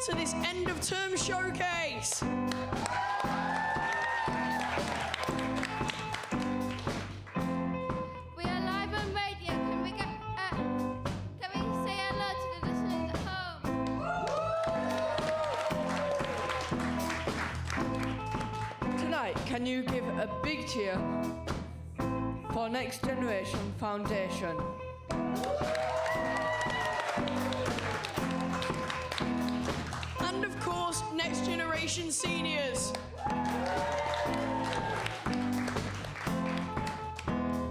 to this end of term showcase. We are live on radio. Can we say hello to the listeners at home? Tonight, can you give a big cheer for Next Generation Foundation? And of course, Next Generation Seniors.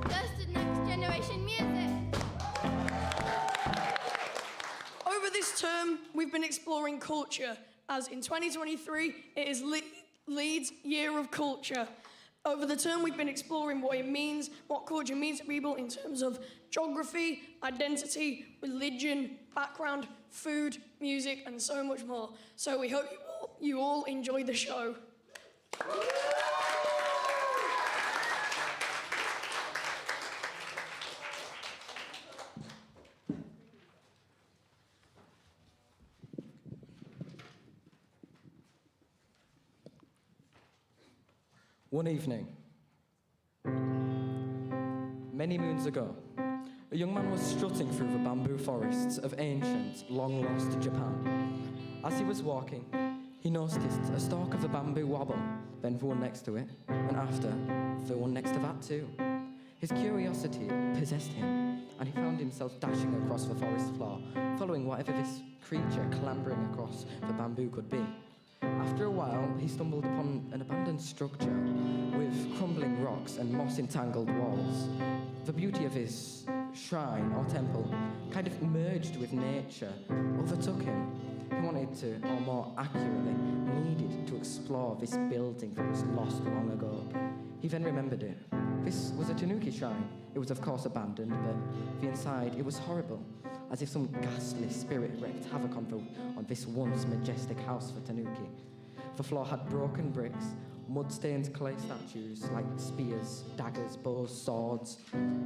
That's the Next Generation music. Over this term, we've been exploring culture, as in 2023, it is Leeds Year of Culture. Over the term, we've been exploring what culture means to people in terms of geography, identity, religion, background, food, music, and so much more. So we hope you all enjoy the show. One evening, many moons ago, a young man was strutting through the bamboo forests of ancient, long-lost Japan. As he was walking, he noticed a stalk of a bamboo wobble, then the one next to it, and after, the one next to that too. His curiosity possessed him, and he found himself dashing across the forest floor, following whatever this creature clambering across the bamboo could be. After a while, he stumbled upon an abandoned structure with crumbling rocks and moss-entangled walls. The beauty of his shrine or temple kind of merged with nature, overtook him. He wanted to, or more accurately, needed to explore this building that was lost long ago. He then remembered it. This was a Tanuki shrine. It was of course abandoned, but the inside, it was horrible, as if some ghastly spirit wreaked havoc on this once majestic house for Tanuki. The floor had broken bricks, mud-stained clay statues like spears, daggers, bows, swords.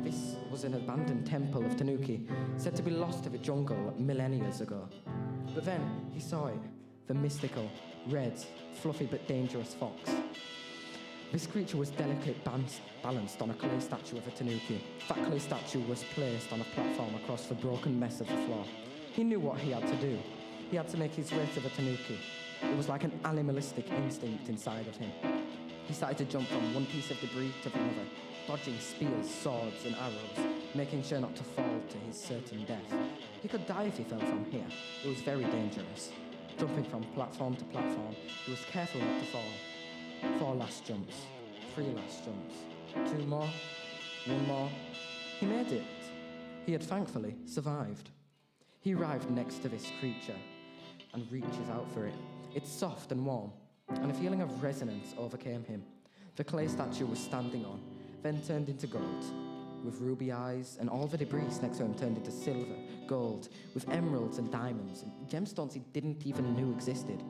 This was an abandoned temple of Tanuki, said to be lost to the jungle millennia ago. But then he saw it, the mystical, red, fluffy but dangerous fox. This creature was delicately balanced on a clay statue of a Tanuki. That clay statue was placed on a platform across the broken mess of the floor. He knew what he had to do. He had to make his way to the Tanuki. It was like an animalistic instinct inside of him. He started to jump from one piece of debris to another, dodging spears, swords, and arrows, making sure not to fall to his certain death. He could die if he fell from here. It was very dangerous. Jumping from platform to platform, he was careful not to fall. 4 last jumps, 3 last jumps, 2 more, 1 more. He made it. He had thankfully survived. He arrived next to this creature and reaches out for it. It's soft and warm, and a feeling of resonance overcame him. The clay statue was standing on, then turned into gold, with ruby eyes, and all the debris next to him turned into silver, gold, with emeralds and diamonds, and gemstones he didn't even know existed.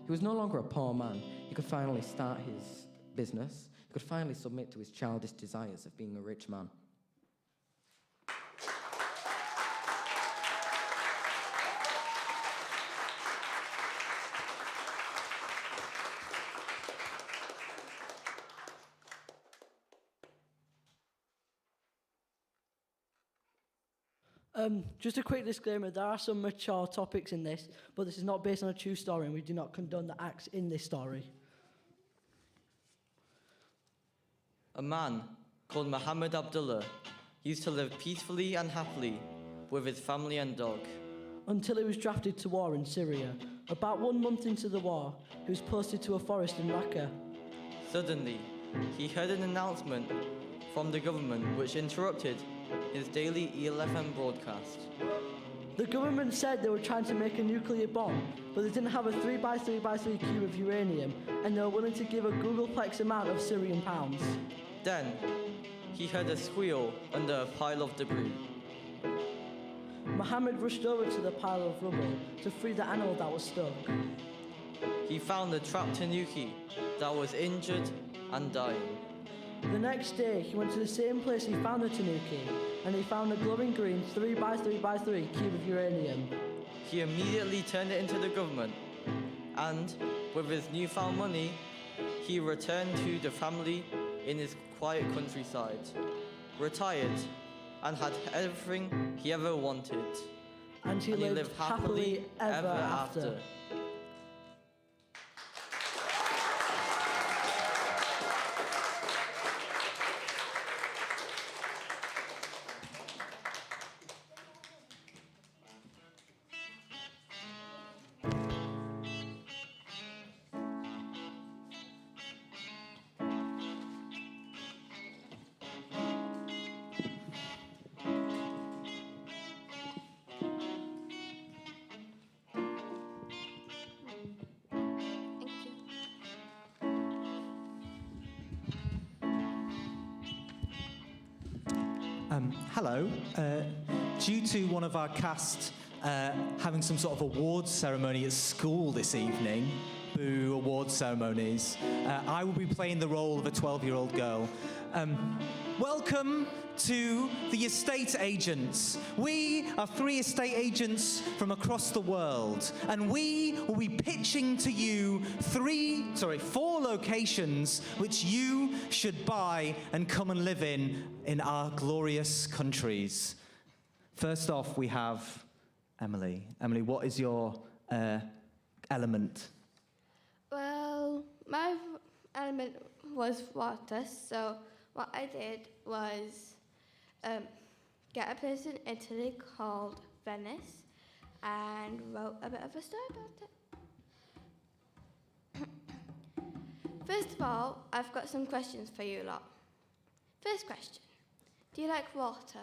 He was no longer a poor man. He could finally start his business. He could finally submit to his childish desires of being a rich man. Just a quick disclaimer, there are some mature topics in this, but this is not based on a true story and we do not condone the acts in this story. A man called Muhammad Abdullah used to live peacefully and happily with his family and dog. Until he was drafted to war in Syria. About 1 month into the war, he was posted to a forest in Raqqa. Suddenly, he heard an announcement from the government which interrupted his daily ELFM broadcast. The government said they were trying to make a nuclear bomb, but they didn't have a 3x3x3 cube of uranium, and they were willing to give a Googleplex amount of Syrian pounds. Then, he heard a squeal under a pile of debris. Muhammad rushed over to the pile of rubble to free the animal that was stuck. He found the trapped Tanuki that was injured and dying. The next day, he went to the same place he found the Tanuki, and he found a glowing green 3x3x3 cube of uranium. He immediately turned it into the government and with his newfound money, he returned to the family in his quiet countryside, retired, and had everything he ever wanted. And he lived happily ever after. Thank you. Hello. Due to one of our cast having some sort of awards ceremony at school this evening, boo awards ceremonies, I will be playing the role of a 12-year-old girl. Welcome to the estate agents. We are 3 estate agents from across the world, and we will be pitching to you 4 locations which you should buy and come and live in our glorious countries. First off, we have Emily. Emily, what is your element? Well, my element was water, so what I did was get a place in Italy called Venice and wrote a bit of a story about it. First of all, I've got some questions for you lot. First question, do you like water?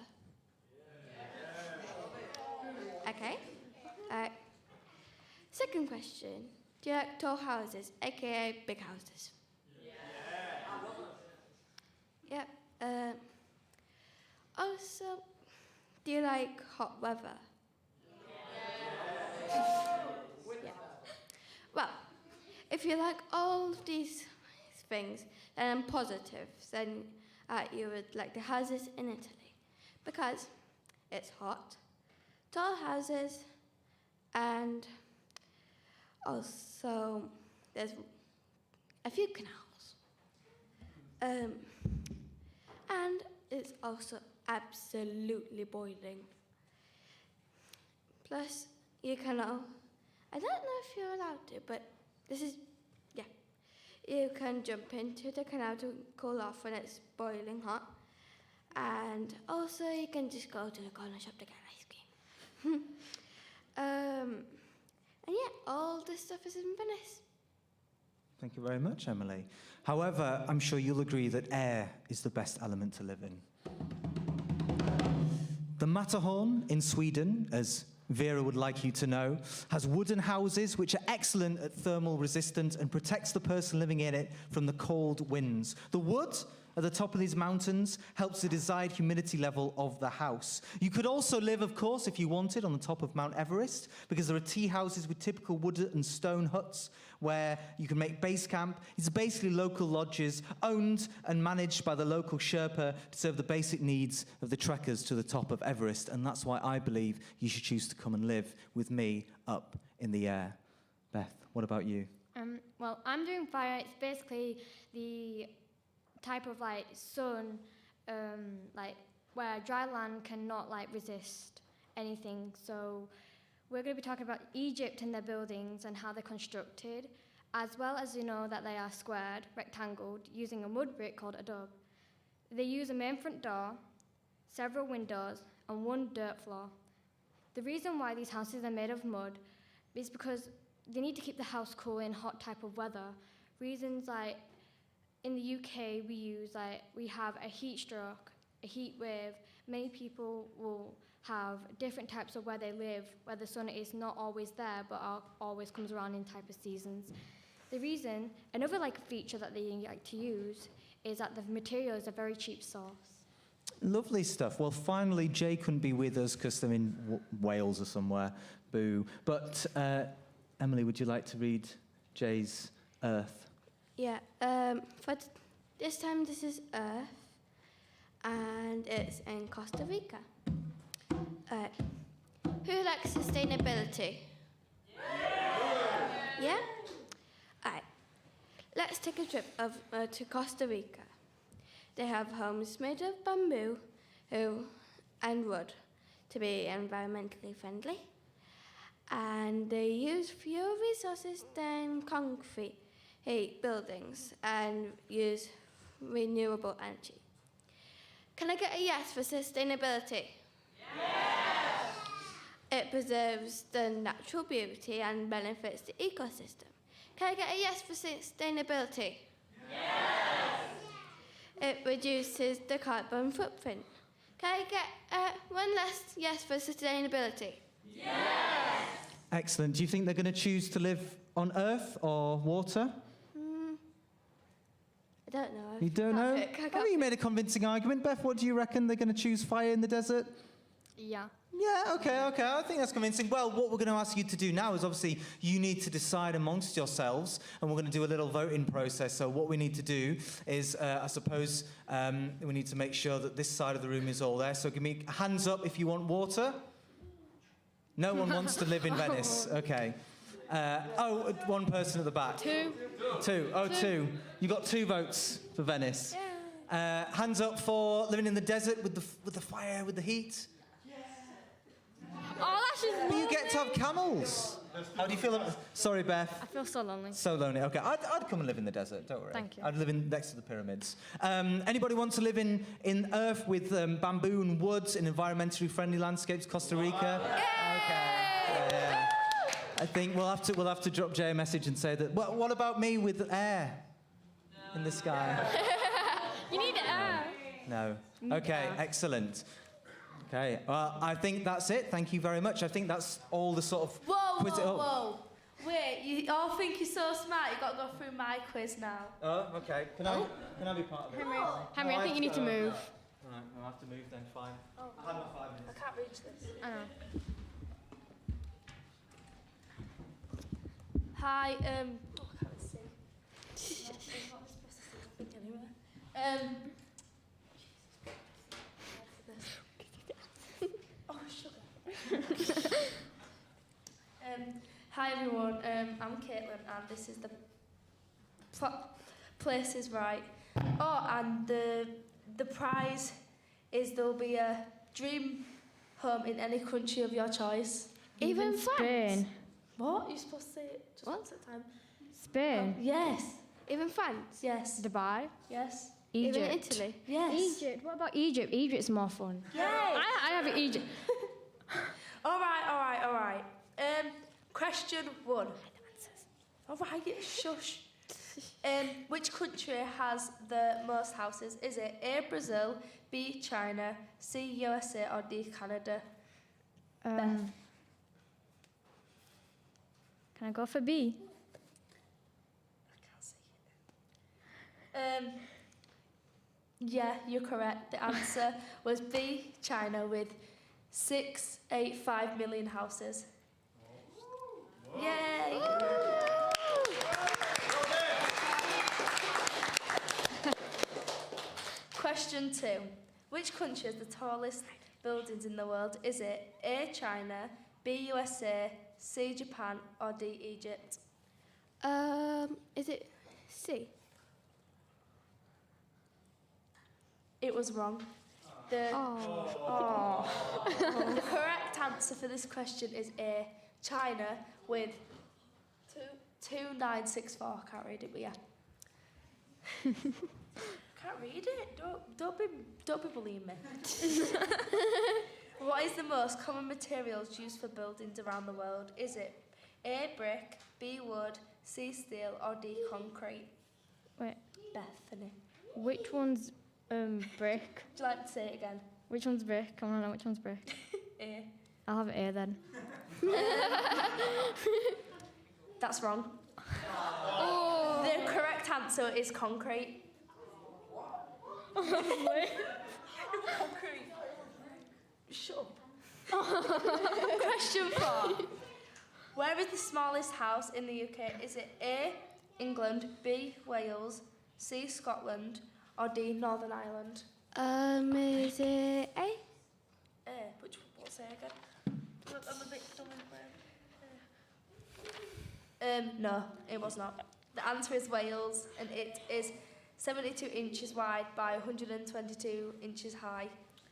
Okay. Second question, do you like tall houses, aka big houses? Yep. Also, do you like hot weather? Yeah. Well, if you like all of these things, then I'm positive, then you would like the houses in Italy, because it's hot, tall houses, and also there's a few canals. And it's also absolutely boiling. Plus, you can all, I don't know if you're allowed to, but this is, yeah. You can jump into the canal to cool off when it's boiling hot. And also, you can just go to the corner shop to get ice cream. And yeah, all this stuff is in Venice. Thank you very much, Emily. However, I'm sure you'll agree that air is the best element to live in. The Matterhorn in Sweden, as Vera would like you to know, has wooden houses which are excellent at thermal resistance and protects the person living in it from the cold winds. The wood at the top of these mountains helps the desired humidity level of the house. You could also live, of course, if you wanted, on the top of Mount Everest, because there are tea houses with typical wood and stone huts where you can make base camp. It's basically local lodges owned and managed by the local Sherpa to serve the basic needs of the trekkers to the top of Everest, and that's why I believe you should choose to come and live with me up in the air. Beth, what about you? Well, I'm doing fire. It's basically the type of sun, where dry land cannot resist anything. So we're going to be talking about Egypt and their buildings and how they're constructed, as well as that they are squared, rectangled, using a mud brick called adobe. They use a main front door, several windows, and one dirt floor. The reason why these houses are made of mud is because they need to keep the house cool in hot type of weather. Reasons in the UK, we have a heat stroke, a heat wave. Many people will have different types of where they live, where the sun is not always there, but always comes around in type of seasons. The reason, another feature that they like to use is that the material is a very cheap source. Lovely stuff. Well, finally, Jay couldn't be with us because they're in Wales or somewhere. Boo. But Emily, would you like to read Jay's Earth? Yeah, for this time this is Earth, and it's in Costa Rica. Who likes sustainability? Yeah. Yeah? Alright. Let's take a trip to Costa Rica. They have homes made of bamboo and wood to be environmentally friendly. And they use fewer resources than concrete buildings and use renewable energy. Can I get a yes for sustainability? Yes! It preserves the natural beauty and benefits the ecosystem. Can I get a yes for sustainability? Yes! It reduces the carbon footprint. Can I get one last yes for sustainability? Yes! Excellent. Do you think they're going to choose to live on Earth or water? I don't know. You don't know? I think you made a convincing argument. Beth, what do you reckon? They're going to choose fire in the desert? Yeah. Yeah, okay. I think that's convincing. Well, what we're going to ask you to do now is obviously you need to decide amongst yourselves, and we're going to do a little voting process. So what we need to do is, I suppose, we need to make sure that this side of the room is all there. So give me hands up if you want water. No one wants to live in Venice. Okay. One person at the back. Two. Two. You got 2 votes for Venice. Yeah. Hands up for living in the desert with the fire, with the heat. Oh, that's just But you get to have camels. How do you feel about... Sorry, Beth. I feel so lonely. So lonely. Okay, I'd come and live in the desert, don't worry. Thank you. I'd live next to the pyramids. Anybody want to live in Earth with bamboo and woods in environmentally friendly landscapes, Costa Rica? Okay. Yeah. I think we'll have to drop Jay a message and say that. What about me with air in the sky? You need air. No. Okay, excellent. Okay, well, I think that's it. Thank you very much. I think that's all the sort of... Whoa. Wait, you all think you're so smart, you've got to go through my quiz now. Oh, okay. Can I be part of it? Henry, I think you need to move. All right, I'll have to move then, fine. Oh. I have my 5 minutes. I can't reach this. I know. Hi, I can't see. I'm not supposed to see nothing anyway. Oh, sugar. Hi everyone, I'm Caitlin and this is the Place is Right. Oh, and the prize is there'll be a dream home in any country of your choice. Even Spain. What? You're supposed to say it just once at a time. Spain. Yes. Even France? Yes. Dubai. Yes. Egypt. Even Italy? Yes. Egypt. What about Egypt? Egypt's more fun. Yes. I have Egypt. All right. Question 1. All right, shush. Which country has the most houses? Is it A, Brazil, B, China, C, USA, or D, Canada? Can I go for B? I can't see it. Yeah, you're correct. The answer was B, China, with 685 million houses. Yay! Question 2. Which country has the tallest buildings in the world? Is it A, China, B, USA, C, Japan, or D, Egypt? Is it C? It was wrong. The correct answer for this question is A, China, with 2964. Can't read it, but yeah. Can't read it. Don't be bullying me. What is the most common materials used for buildings around the world? Is it A, brick, B, wood, C, steel, or D, concrete? Wait. Bethany. Which one's brick? Would you like to say it again? Which one's brick? I want to know which one's brick. A. I'll have A then. That's wrong. Oh. The correct answer is concrete. Concrete. Shut up. Question 4. Where is the smallest house in the UK? Is it A, England, B, Wales, C, Scotland, or D, Northern Ireland? Is it A? A. What's A again? I'm a bit dumb in No, it was not. The answer is Wales, and it is 72 inches wide by 122 inches high.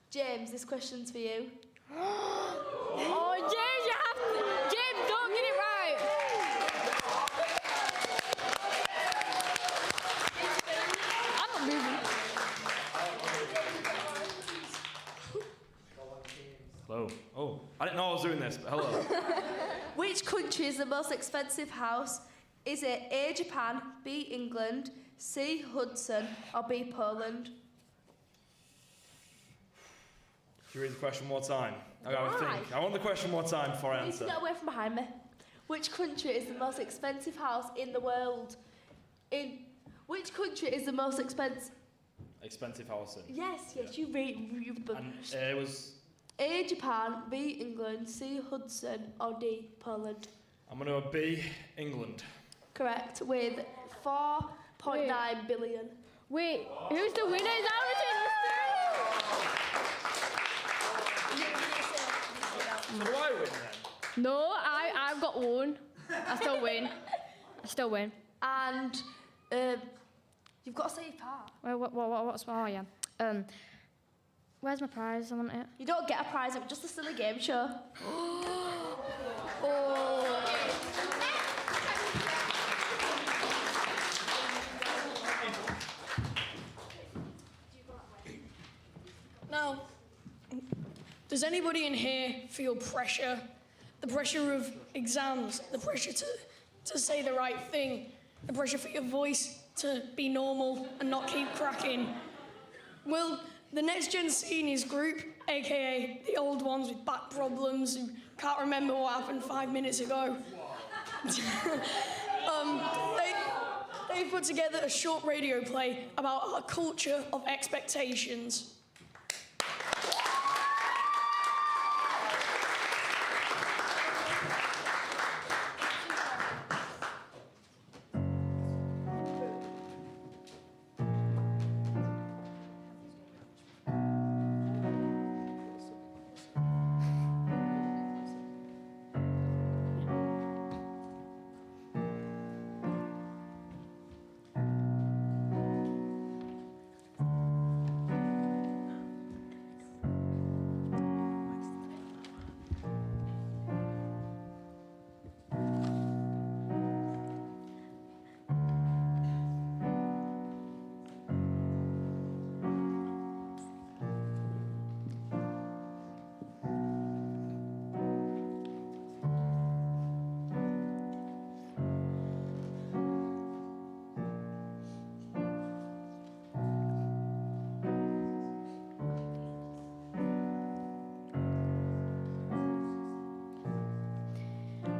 James, this question's for you. Oh, James, you have to. James, don't get it right. I'm not moving. Hello. Oh, I didn't know I was doing this, but hello. Which country is the most expensive house? Is it A, Japan, B, England, C, Hudson, or B, Poland? Can you read the question one more time? I gotta Why? think. I want the question one more time before I You need to answer. get away from behind me. Which country is the most expensive house in the world? In which country is the most expensive? Expensive housing. Yes, Yeah. you read. And it was. A, Japan, B, England, C, Hudson, or D, Poland. I'm gonna go B, England. Correct, with 4.9 billion. Wait, who's the winner? Is that So do I win then? No, I've got one. I still win. And you've got to say your part. What's oh yeah. Where's my prize? I want it. You don't get a prize, it was just a silly game show. Now, does anybody in here feel pressure? The pressure of exams, the pressure to say the right thing, the pressure for your voice to be normal and not keep cracking? Well, the Next Gen Seniors group, aka the old ones with back problems who can't remember what happened 5 minutes ago, they put together a short radio play about our culture of expectations.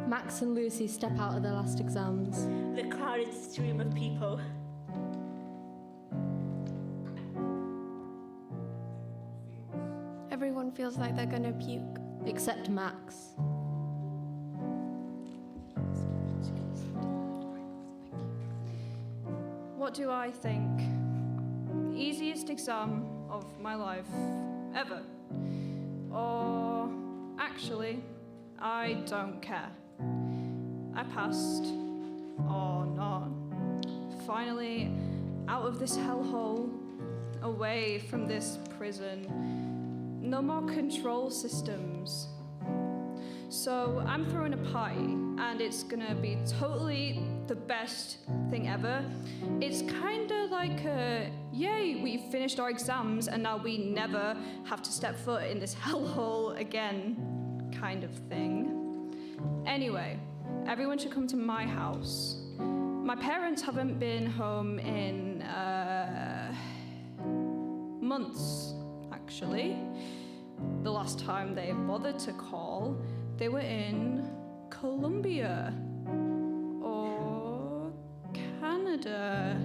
Max and Lucy step out of their last exams. The crowded stream of people. Everyone feels like they're gonna puke. Except Max. What do I think? Easiest exam of my life ever. Or actually, I don't care. I passed or not. Finally, out of this hellhole, away from this prison. No more control systems. So I'm throwing a party, and it's gonna be totally the best thing ever. It's kinda like a, yay, we finished our exams and now we never have to step foot in this hellhole again kind of thing. Anyway, everyone should come to my house. My parents haven't been home in months, actually. The last time they bothered to call, they were in Colombia or Canada.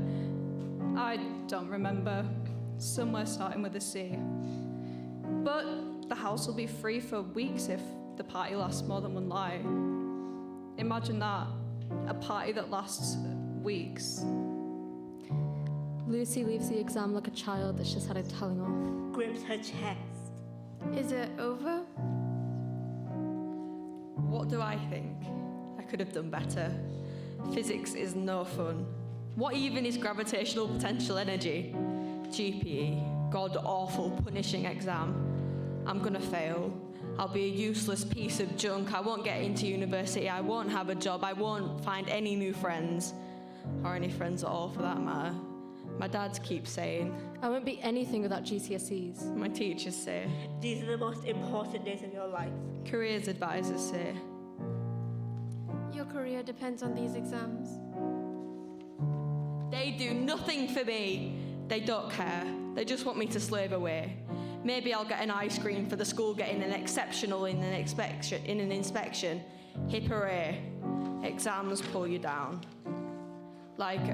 I don't remember. Somewhere starting with a C. But the house will be free for weeks if the party lasts more than one night. Imagine that, a party that lasts weeks. Lucy leaves the exam like a child that's just had a telling off. Grips her chest. Is it over? What do I think? I could have done better. Physics is no fun. What even is gravitational potential energy? GPE, god awful punishing exam. I'm gonna fail. I'll be a useless piece of junk. I won't get into university. I won't have a job. I won't find any new friends. Or any friends at all for that matter. My dad keeps saying. I won't be anything without GCSEs. My teachers say. These are the most important days of your life. Careers advisors say. Your career depends on these exams. They do nothing for me. They don't care. They just want me to slave away. Maybe I'll get an ice cream for the school getting an exceptional in an inspection. Hip hooray. Exams pull you down. Like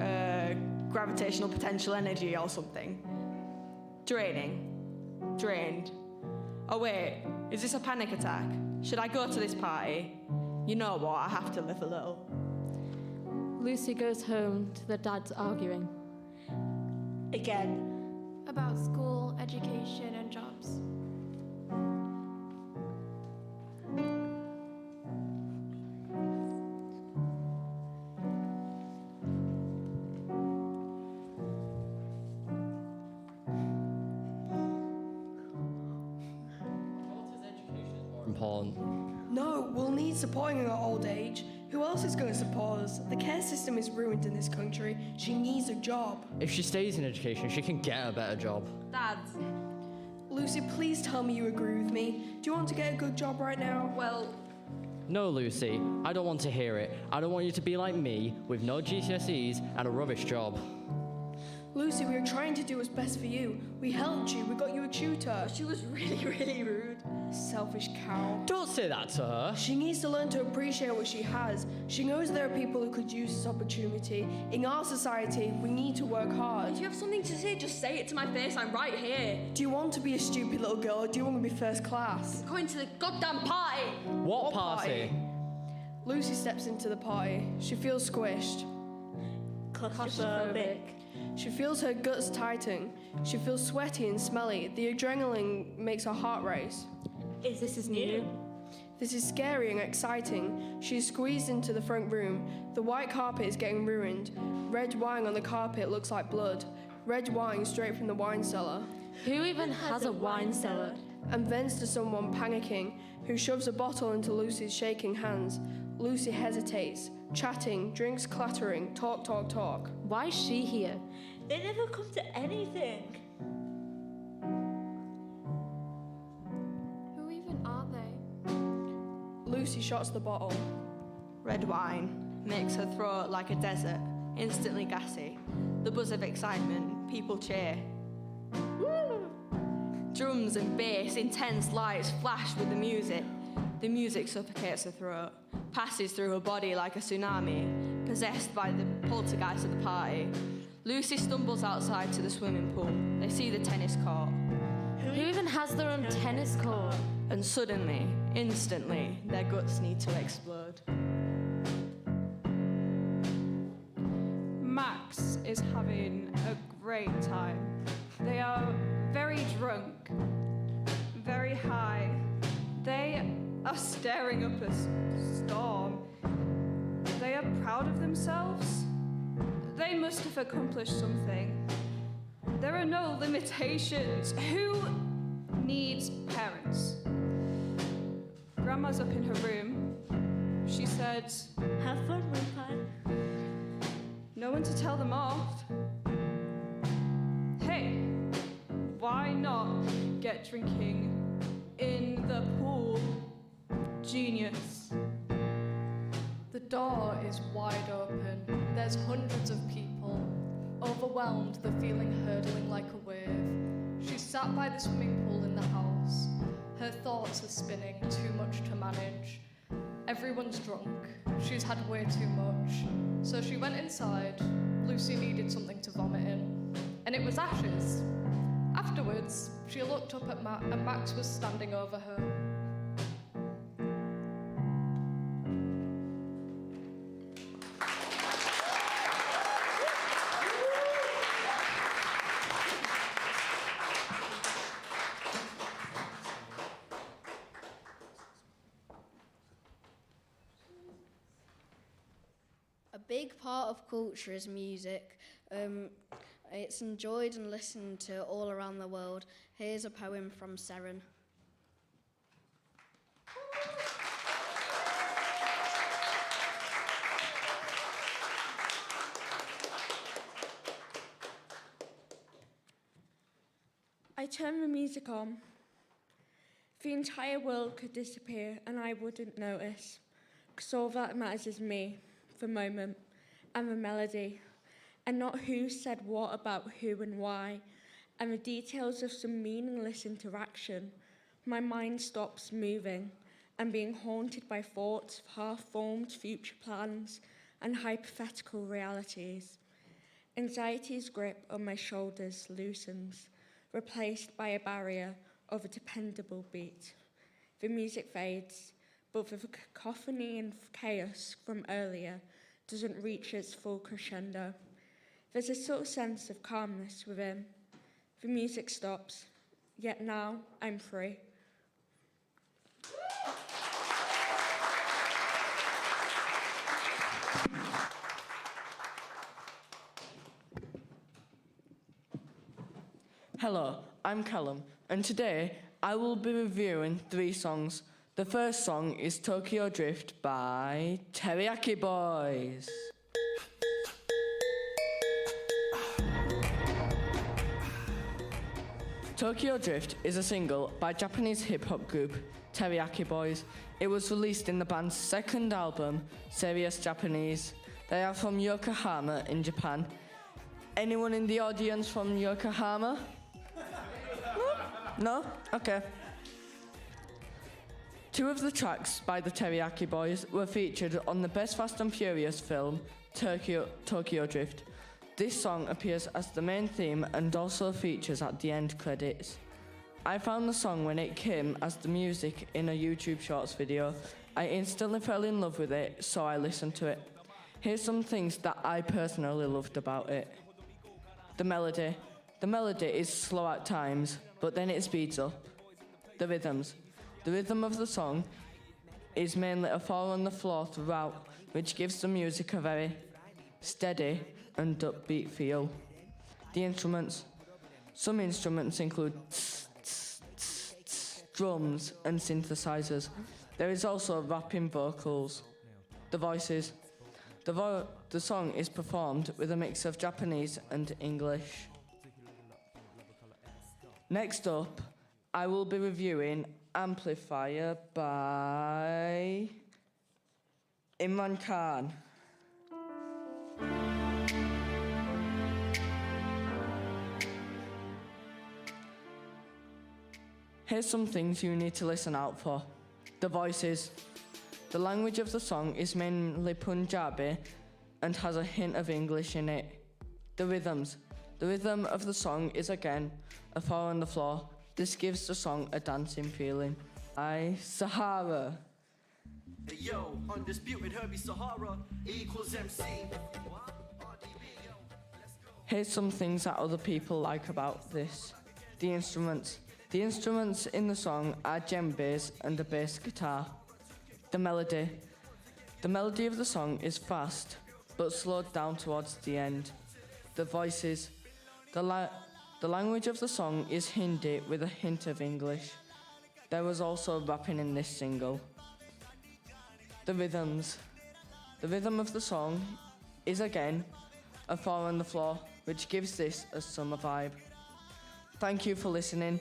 gravitational potential energy or something. Draining. Drained. Oh wait, is this a panic attack? Should I go to this party? You know what, I have to live a little. Lucy goes home to their dads arguing. Again. About school, education, and jobs. Important. No, we'll need supporting in our old age. Who else is going to support us? The care system is ruined in this country. She needs a job. If she stays in education, she can get a better job. Dad. Lucy, please tell me you agree with me. Do you want to get a good job right now? Well, No, Lucy, I don't want to hear it. I don't want you to be like me, with no GCSEs and a rubbish job. Lucy, we were trying to do what's best for you. We helped you. We got you a tutor. She was really rude. Selfish cow. Don't say that to her. She needs to learn to appreciate what she has. She knows there are people who could use this opportunity. In our society, we need to work hard. If you have something to say, just say it to my face. I'm right here. Do you want to be a stupid little girl or do you want to be first class? Going to the goddamn party. What party? Lucy steps into the party. She feels squished. Claustrophobic. She feels her guts tighten. She feels sweaty and smelly. The adrenaline makes her heart race. This is new. This is scary and exciting. She is squeezed into the front room. The white carpet is getting ruined. Red wine on the carpet looks like blood. Red wine straight from the wine cellar. Who even has a wine cellar? And thence to someone panicking, who shoves a bottle into Lucy's shaking hands. Lucy hesitates, chatting, drinks clattering, talk. Why is she here? They never come to anything. Who even are they? Lucy shots the bottle. Red wine makes her throat like a desert, instantly gassy. The buzz of excitement, people cheer. Woo! Drums and bass, intense lights flash with the music. The music suffocates her throat, passes through her body like a tsunami, possessed by the poltergeist of the party. Lucy stumbles outside to the swimming pool. They see the tennis court. Who even has their own tennis court? And suddenly, instantly, their guts need to explode. Max is having a great time. They are very drunk, very high. They are staring up a storm. They are proud of themselves. They must have accomplished something. There are no limitations. Who needs parents? Grandma's up in her room. She said, Have fun, Wimpy. no one to tell them off. Hey, why not get drinking in the pool? Genius. The door is wide open. There's hundreds of people. Overwhelmed, the feeling hurtling like a wave. She's sat by the swimming pool in the house. Her thoughts are spinning, too much to manage. Everyone's drunk. She's had way too much. So she went inside. Lucy needed something to vomit in. And it was ashes. Afterwards, she looked up at Matt, and Max was standing over her. A big part of culture is music. It's enjoyed and listened to all around the world. Here's a poem from Seren. I turn the music on. The entire world could disappear and I wouldn't notice, because all that matters is me, the moment, and the melody, and not who said what about who and why, and the details of some meaningless interaction. My mind stops moving and being haunted by thoughts of half-formed future plans and hypothetical realities. Anxiety's grip on my shoulders loosens, replaced by a barrier of a dependable beat. The music fades, but the cacophony and chaos from earlier doesn't reach its full crescendo. There's a subtle sense of calmness within. The music stops, yet now I'm free. Hello, I'm Callum, and today I will be reviewing 3 songs. The first song is Tokyo Drift by Teriyaki Boys. Tokyo Drift is a single by Japanese hip-hop group Teriyaki Boys. It was released in the band's second album, Serious Japanese. They are from Yokohama in Japan. Anyone in the audience from Yokohama? No? Okay. 2 of the tracks by the Teriyaki Boys were featured on the Best Fast and Furious film, Tokyo Drift. This song appears as the main theme and also features at the end credits. I found the song when it came as the music in a YouTube Shorts video. I instantly fell in love with it, so I listened to it. Here's some things that I personally loved about it. The melody. The melody is slow at times, but then it speeds up. The rhythms. The rhythm of the song is mainly a 4 on the floor throughout, which gives the music a very steady and upbeat feel. The instruments. Some instruments include drums and synthesizers. There is also rapping vocals. The voices. The song is performed with a mix of Japanese and English. Next up, I will be reviewing Amplifier by Imran Khan. Here's some things you need to listen out for. The voices. The language of the song is mainly Punjabi and has a hint of English in it. The rhythms. The rhythm of the song is again a 4 on the floor. This gives the song a dancing feeling. Sahara. Hey, yo, undisputed Herbie Sahara equals MC. Here's some things that other people like about this. The instruments. The instruments in the song are djembes and a bass guitar. The melody. The melody of the song is fast, but slowed down towards the end. The voices. The language of the song is Hindi with a hint of English. There was also rapping in this single. The rhythms. The rhythm of the song is again a 4 on the floor, which gives this a summer vibe. Thank you for listening.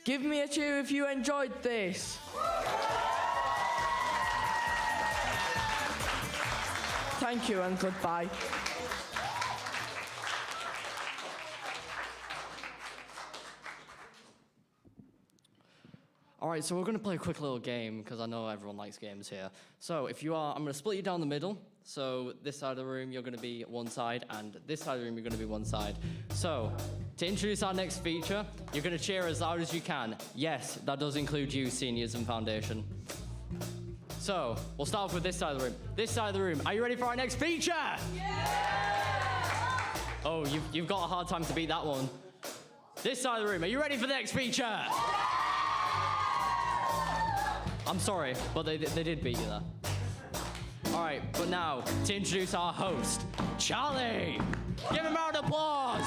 Give me a cheer if you enjoyed this. Thank you and goodbye. All right, so we're going to play a quick little game because I know everyone likes games here. So if you are, I'm going to split you down the middle. So this side of the room, you're going to be one side, and this side of the room, you're going to be one side. So to introduce our next feature, you're going to cheer as loud as you can. Yes, that does include you, seniors and foundation. So we'll start off with this side of the room. This side of the room, are you ready for our next feature? Yeah! Oh, you've got a hard time to beat that one. This side of the room, are you ready for the next feature? I'm sorry, but they did beat you there. All right, but now to introduce our host, Charlie. Give him a round of applause.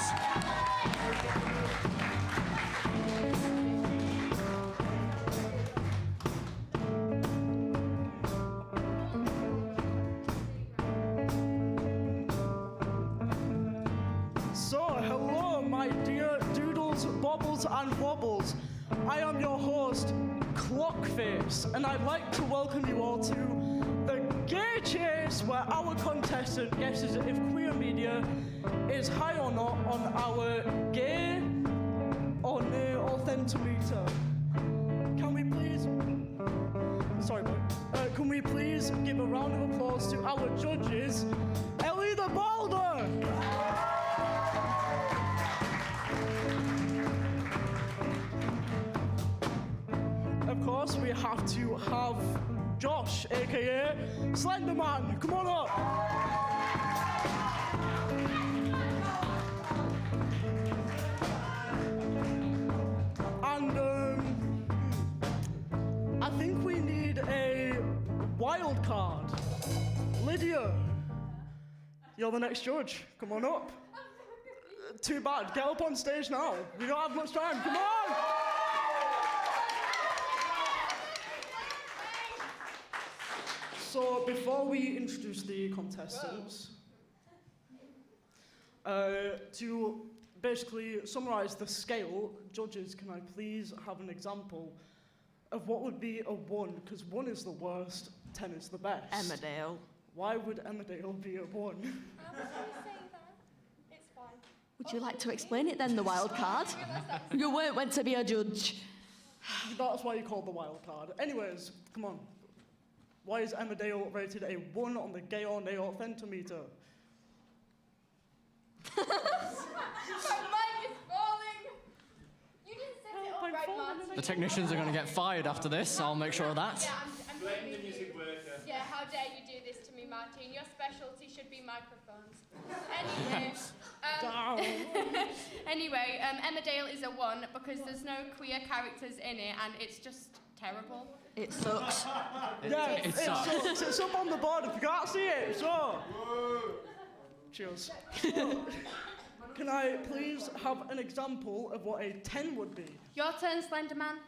So, hello, my dear doodles, bobbles, and wobbles. I am your host, Clockface, and I'd like to welcome you all to the Gay Chase, where our contestant guesses if queer media is high or not on our gay or nay authentimeter. Can we please... Sorry, boy. Can we please give a round of applause to our judges, Ellie the Boulder! Of course, we have to have Josh, aka Slenderman. Come on up. And I think we need a wild card. Lydia, you're the next judge. Come on up. Too bad. Get up on stage now. We don't have much time. Come on. So before we introduce the contestants, to basically summarise the scale, judges, can I please have an example of what would be a 1? Because 1 is the worst, 10 is the best. Emmerdale. Why would Emmerdale be a 1? Would you like to explain it then, the wild card? You weren't meant to be a judge. That's why you called the wild card. Anyways, come on. Why is Emmerdale rated a 1 on the gay or nay authentimeter? My mic is falling. You didn't set it up right, Martin. The technicians are going to get fired after this. I'll make sure of that. Yeah, I'm Blame the music worker. Yeah, how dare you do this to me, Martin? Your specialty should be microphones. Anyway, Emmerdale is a 1 because there's no queer characters in it, and it's just terrible. It sucks. It sucks. It's up on the board if you can't see it. So, cheers. So, can I please have an example of what a 10 would be? Your turn, Slenderman.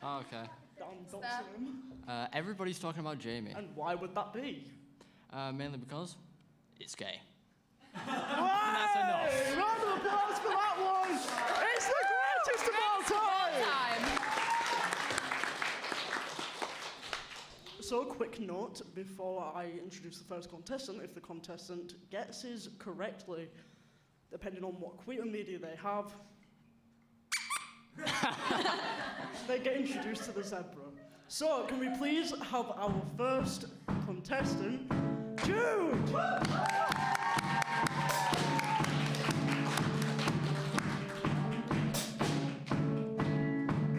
Oh, okay. Don't see him. Everybody's talking about Jamie. And why would that be? Mainly because it's gay. That's enough. Round of applause for that one. It's the greatest of all time. So, quick note before I introduce the first contestant. If the contestant guesses correctly, depending on what queer media they have, they get introduced to the zebra. So, can we please have our first contestant, Jude?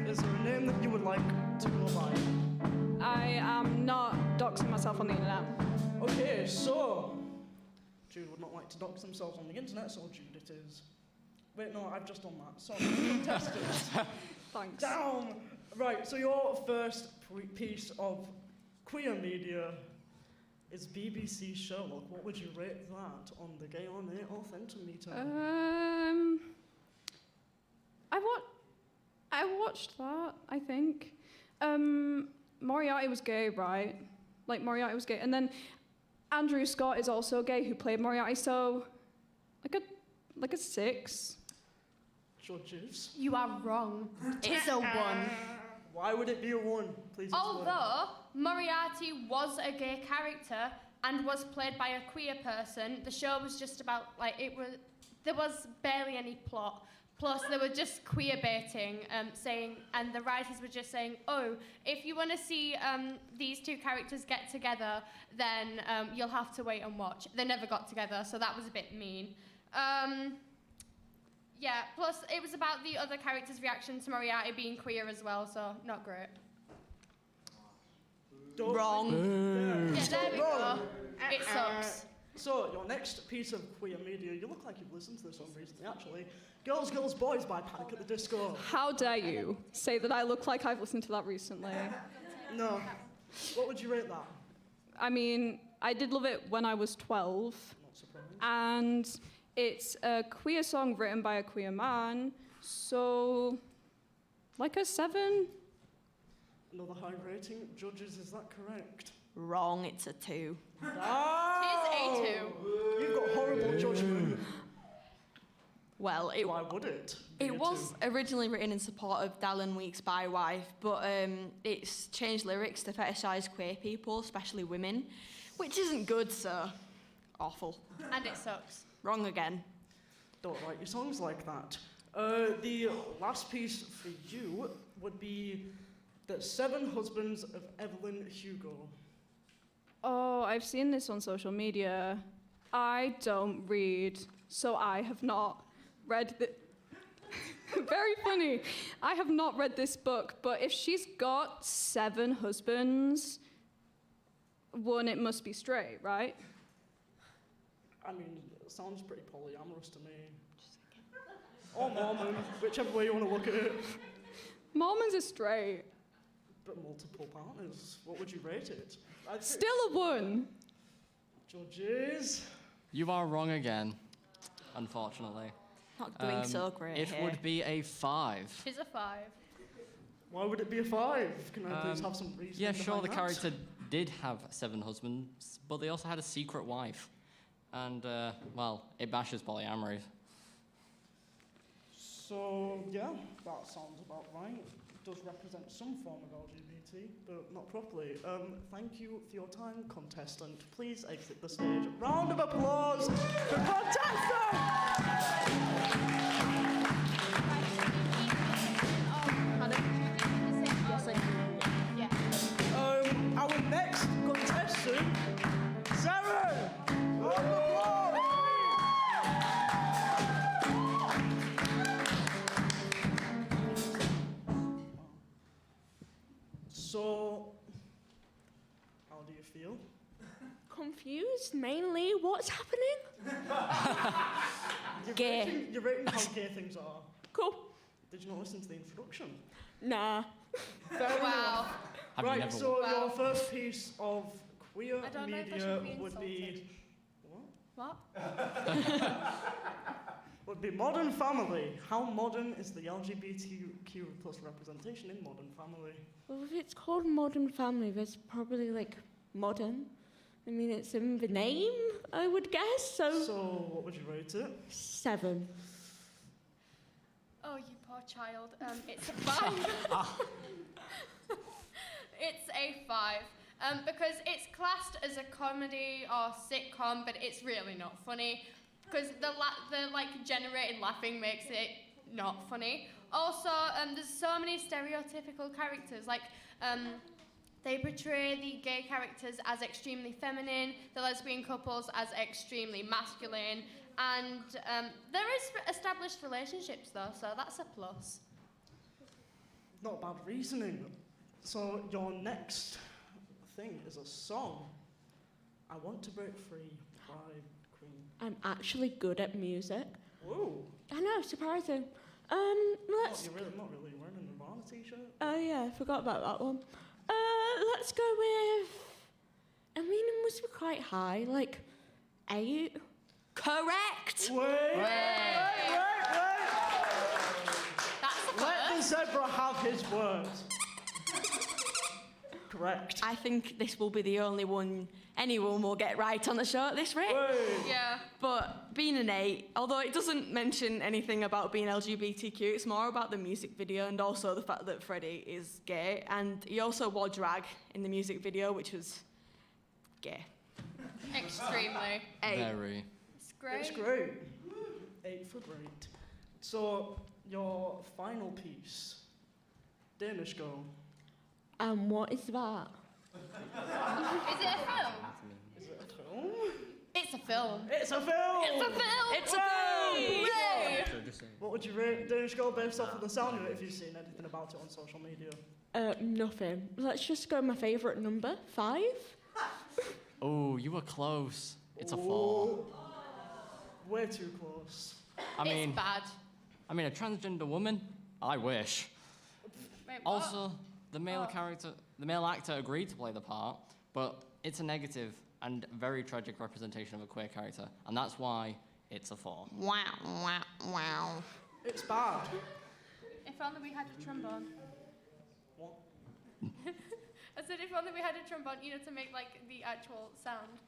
Is there a name that you would like to go by? I am not doxing myself on the internet. Okay, so Jude would not like to dox themselves on the internet, so Jude it is. Wait, no, I've just done that. Sorry, contestants. Thanks. Down! Right, so your first piece of queer media is BBC Sherlock. What would you rate that on the gay or nay authentimeter? I watched that, I think. Moriarty was gay, right? Like, Moriarty was gay. And then Andrew Scott is also gay, who played Moriarty, so like a 6. Judges. You are wrong. It's a 1. Why would it be a 1? Please explain. Although Moriarty was a gay character and was played by a queer person, the show was just about, there was barely any plot. Plus, they were just queer baiting, and the writers were just saying, oh, if you want to see these two characters get together, then you'll have to wait and watch. They never got together, so that was a bit mean. Yeah, plus it was about the other characters' reaction to Moriarty being queer as well, so not great. Wrong. Yeah, there we go. It sucks. So, your next piece of queer media, you look like you've listened to this one recently, actually. Girls, Girls, Boys by Panic at the Disco. How dare you say that I look like I've listened to that recently? No. What would you rate that? I mean, I did love it when I was 12. Not surprised. And it's a queer song written by a queer man, so like a 7. Another high rating. Judges, is that correct? Wrong, it's a 2. Oh! It is A2. You've got horrible judgment. Well, it Why would it? be It a was 2? originally written in support of Dallin Week's By Wife, but it's changed lyrics to fetishise queer people, especially women, which isn't good, so awful. And it sucks. Wrong again. Don't write your songs like that. The last piece for you would be The 7 Husbands of Evelyn Hugo. Oh, I've seen this on social media. I don't read, so I have not read the... Very funny. I have not read this book, but if she's got 7 husbands, one, it must be straight, right? I mean, it sounds pretty polyamorous to me. Or Mormon, whichever way you want to look at it. Mormons are straight. But multiple partners, what would you rate it? Still a 1. Judges. You are wrong again, unfortunately. Not doing so great It here. would be a 5. She's a 5. Why would it be a 5? Can I please have some reason? Yeah, sure, the behind that? character did have 7 husbands, but they also had a secret wife. And, well, it bashes polyamory. So, yeah, that sounds about right. It does represent some form of LGBT, but not properly. Thank you for your time, contestant. Please exit the stage. Round of applause for contestant! Our next contestant, Sarah! Round of applause! So, how do you feel? Confused, mainly. What's happening? You're rating how gay things are. Cool. Did you not listen to the introduction? Nah. Fair Wow. enough. Have you Right, never- so Wow. your first piece of queer I don't know if I media should be would be... What? Would be Modern Family. How modern is the LGBTQ plus representation in Modern Family? Well, if it's called Modern Family, that's probably like modern. I mean, it's in the name, I would guess. So what would you rate it? 7. Oh, you poor child. It's a 5. It's a 5. Because it's classed as a comedy or sitcom, but it's really not funny. Because the generated laughing makes it not funny. Also, there's so many stereotypical characters. They portray the gay characters as extremely feminine, the lesbian couples as extremely masculine, and there is established relationships though, so that's a plus. Not bad reasoning. So your next thing is a song. I Want to Break Free by Queen. I'm actually good at music. Whoa. I know, surprising. Let's... You're not really wearing a Nirvana t-shirt? Oh yeah, I forgot about that one. Let's go with... I mean, it must be quite high, like 8. Correct! Wait. That's a Let the first. zebra have his words. Correct. I think this will be the only one anyone will get right on the show at this rate. Yeah. But being an 8, although it doesn't mention anything about being LGBTQ, it's more about the music video and also the fact that Freddie is gay. And he also wore drag in the music video, which was gay. Extremely. 8. Very. It's great. It's great. 8 for great. So, your final piece, Danish Girl. What is that? Is it a film? Is it a film? It's a film. It's a film! It's a film! It's a film! Hooray! What would you rate Danish Girl based off of the sound of it if you've seen anything about it on social media? Nothing. Let's just go my favourite number, 5. Oh, you were close. It's a 4. Ooh. Way too close. It's bad. I mean, a transgender woman? I wish. Wait, what? Also, the male actor agreed to play the part, but it's a negative and very tragic representation of a queer character, and that's why it's a 4. Wow, wow, wow. It's bad. If only we had a trombone. What? I said if only we had a trombone, to make like the actual sound.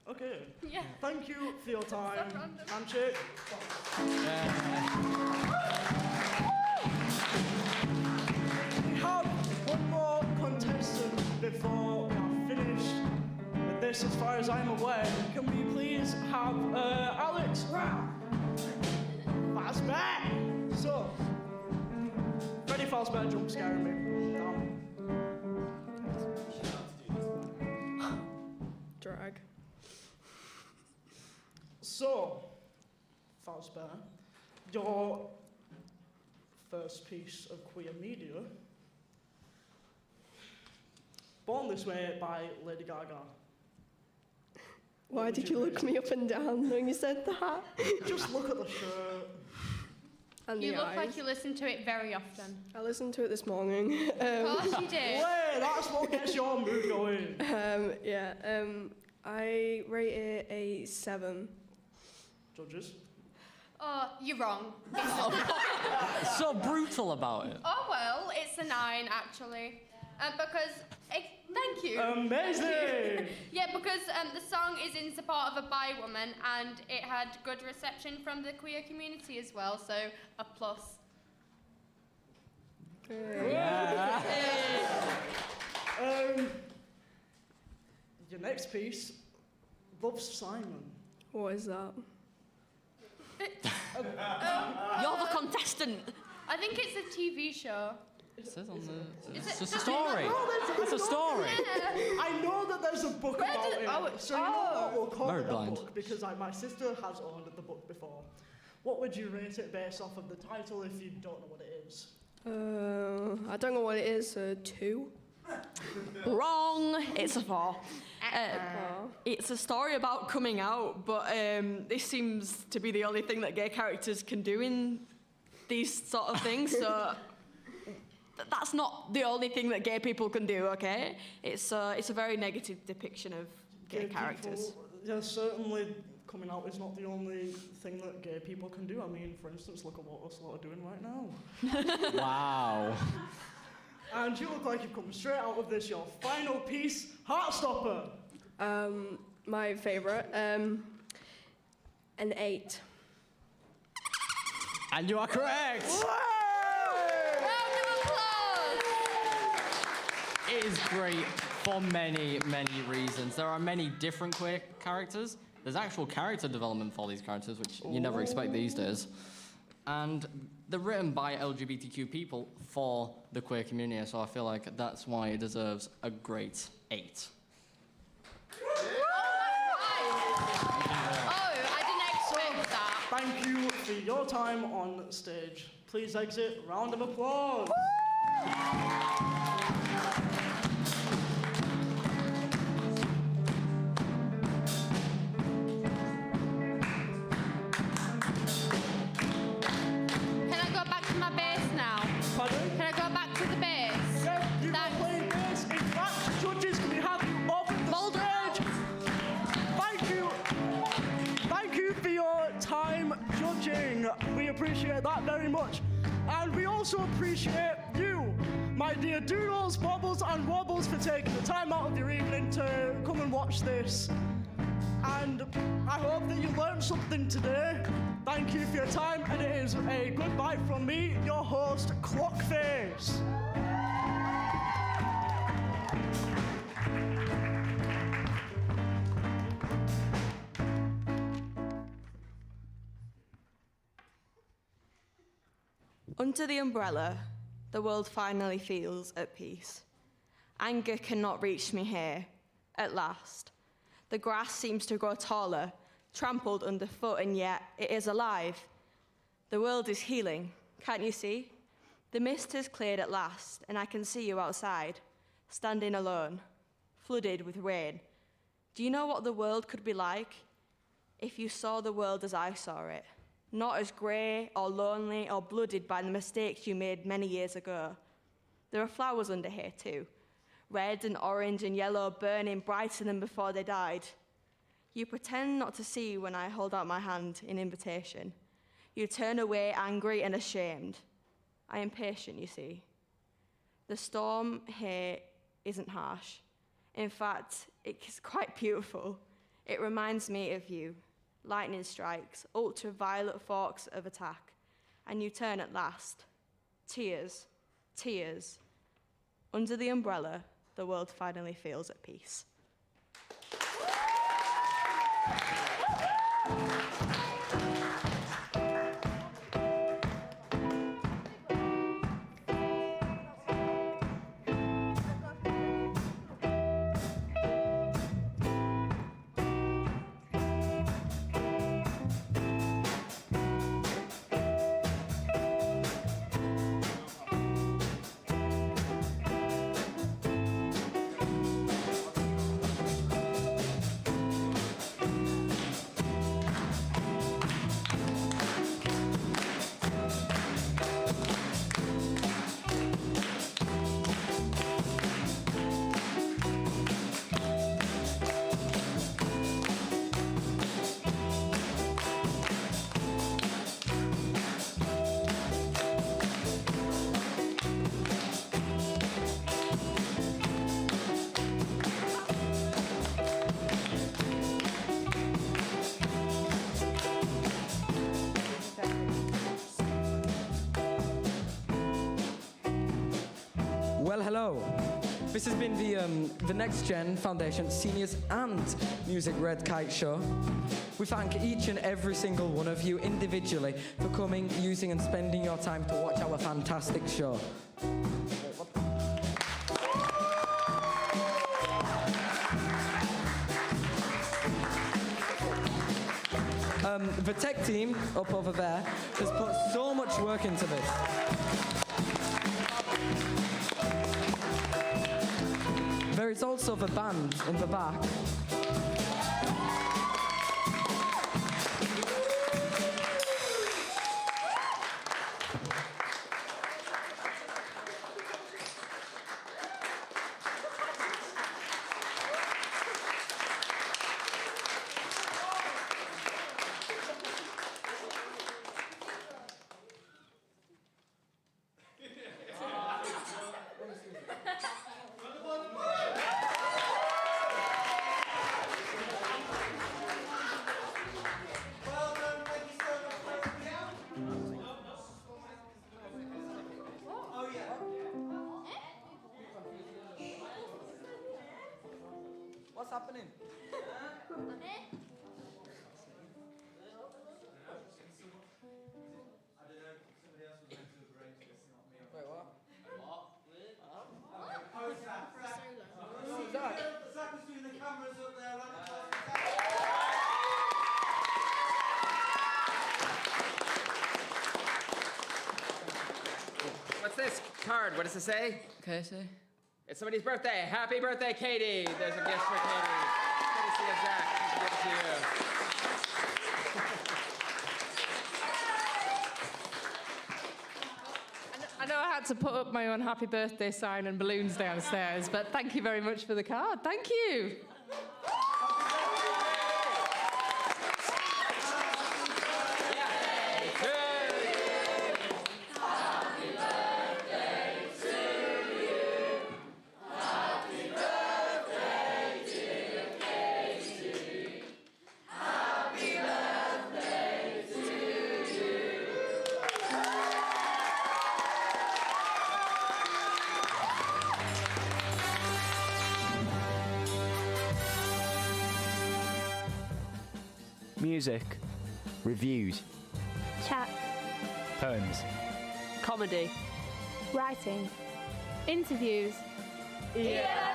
Okay. Yeah. Thank you for your time. So random. Handshake. We have one more contestant before we are finished with this, as far as I'm aware. Can we please have Alex Fazbear? So, Freddy Fazbear jump scaring me. Drag. So, Fazbear, your first piece of queer media, Born This Way by Lady Gaga. Why did you look me up and down when you said that? Just look at the shirt. And You the look eyes. like you listen to it very often. I listened to it this morning. Of course you do. Wait, that's what gets your mood going. I rate it a 7. Judges? Oh, you're wrong. So brutal about it. Oh, well, it's a 9, actually. Because, thank you. Amazing! Yeah, because the song is in support of a bi woman and it had good reception from the queer community as well, so a plus. Your next piece, Love Simon. What is that? You're the contestant. I think it's a TV show. It says on the... Is It's it- just a does it story. not? It's a story. I know that there's a book Where about did- it. oh, So you know what, we'll call Very it a blind. book because my sister has owned the book before. What would you rate it based off of the title if you don't know what it is? I don't know what it is, so 2. Wrong. It's a 4. It's a story about coming out, but this seems to be the only thing that gay characters can do in these sort of things, so that's not the only thing that gay people can do, okay? It's a very negative depiction of gay characters. People, yeah, certainly coming out is not the only thing that gay people can do. I mean, for instance, look at what us lot are doing right now. Wow. And you look like you've come straight out of this, your final piece, Heartstopper. My favourite, an 8. And you are correct. It is great for many, many reasons. There are many different queer characters. There's actual character development for these characters, which you never expect these days. And they're written by LGBTQ people for the queer community, so I feel like that's why it deserves a great 8. I didn't expect that. Thank you for your time on stage. Please exit. Round of applause. Can I go back to my base now? Pardon? Can I go back to the base? Yeah, you can play bass. In fact, judges, can we have you off the stage? Thank you. Thank you for your time judging. We appreciate that very much. And we also appreciate you, my dear Doodles, Bobbles and Wobbles, for taking the time out of your evening to come and watch this. And I hope that you learned something today. Thank you for your time, and it is a goodbye from me, your host, Clockface. Under the umbrella, the world finally feels at peace. Anger cannot reach me here, at last. The grass seems to grow taller, trampled underfoot, and yet it is alive. The world is healing, can't you see? The mist has cleared at last, and I can see you outside, standing alone, flooded with rain. Do you know what the world could be like if you saw the world as I saw it? Not as grey or lonely or blooded by the mistakes you made many years ago. There are flowers under here too, red and orange and yellow, burning brighter than before they died. You pretend not to see when I hold out my hand in invitation. You turn away angry and ashamed. I am patient, you see. The storm here isn't harsh. In fact, it's quite beautiful. It reminds me of you. Lightning strikes, ultraviolet forks of attack, and you turn at last. Tears, tears. Under the umbrella, the world finally feels at peace. Well, hello. This has been the Next Gen Foundation Seniors and Music Red Kite Show. We thank each and every single one of you individually for coming, using and spending your time to watch our fantastic show. The tech team up over there has put so much work into this. There is also the band in the back. What's happening? Wait, what? What's this card? What does it say? Katie. It's somebody's birthday. Happy birthday, Katie. There's a gift for Katie. Courtesy of Zach. I'll give it to you. I know I had to put up my own happy birthday sign and balloons downstairs, but thank you very much for the card. Thank you. Music, reviews, Chat, poems, comedy, writing, interviews. Yeah.